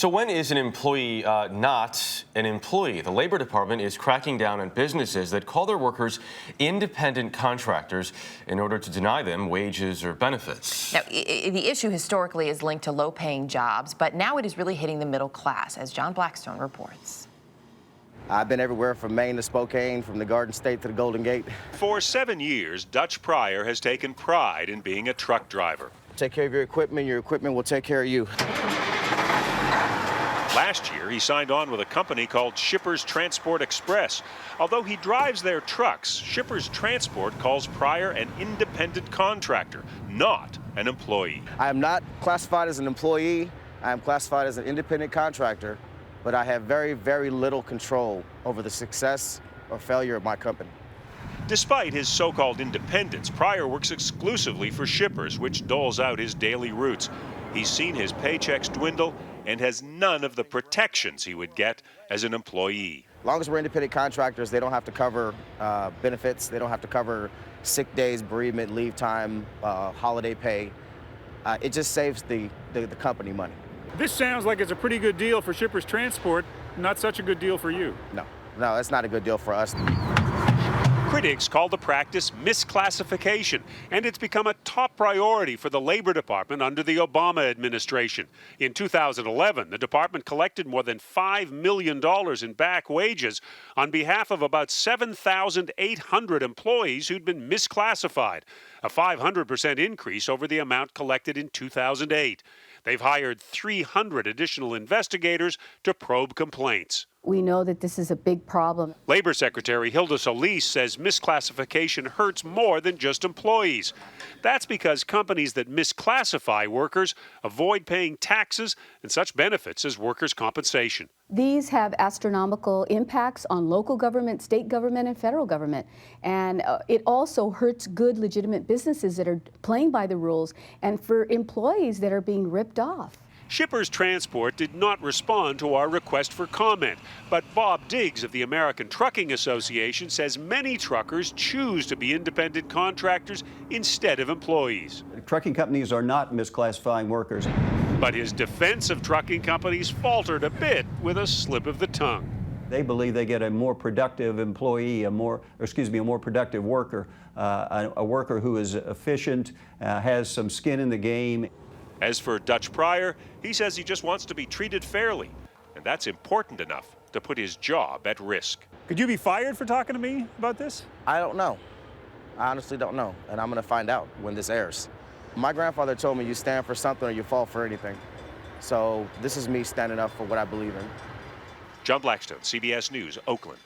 So when is an employee not an employee? The Labor Department is cracking down on businesses that call their workers independent contractors in order to deny them wages or benefits. Now, the issue historically is linked to low-paying jobs, but now it is really hitting the middle class, as John Blackstone reports. I've been everywhere from Maine to Spokane, from the Garden State to the Golden Gate. For 7 years, Dutch Pryor has taken pride in being a truck driver. Take care of your equipment will take care of you. Last year, he signed on with a company called Shippers Transport Express. Although he drives their trucks, Shippers Transport calls Pryor an independent contractor, not an employee. I am not classified as an employee. I am classified as an independent contractor, but I have very, very little control over the success or failure of my company. Despite his so-called independence, Pryor works exclusively for Shippers, which doles out his daily routes. He's seen his paychecks dwindle and has none of the protections he would get as an employee. As long as we're independent contractors, they don't have to cover benefits. They don't have to cover sick days, bereavement, leave time, holiday pay. It just saves the company money. This sounds like it's a pretty good deal for Shippers Transport, not such a good deal for you. No, that's not a good deal for us. Critics call the practice misclassification, and it's become a top priority for the Labor Department under the Obama administration. In 2011, the department collected more than $5 million in back wages on behalf of about 7,800 employees who'd been misclassified, a 500% increase over the amount collected in 2008. They've hired 300 additional investigators to probe complaints. We know that this is a big problem. Labor Secretary Hilda Solis says misclassification hurts more than just employees. That's because companies that misclassify workers avoid paying taxes and such benefits as workers' compensation. These have astronomical impacts on local government, state government, and federal government. And it also hurts good, legitimate businesses that are playing by the rules and for employees that are being ripped off. Shippers Transport did not respond to our request for comment, but Bob Diggs of the American Trucking Association says many truckers choose to be independent contractors instead of employees. Trucking companies are not misclassifying workers. But his defense of trucking companies faltered a bit with a slip of the tongue. They believe they get a more productive employee, a more productive worker, a worker who is efficient, has some skin in the game. As for Dutch Pryor, he says he just wants to be treated fairly, and that's important enough to put his job at risk. Could you be fired for talking to me about this? I don't know. I honestly don't know, and I'm going to find out when this airs. My grandfather told me you stand for something or you fall for anything. So this is me standing up for what I believe in. John Blackstone, CBS News, Oakland.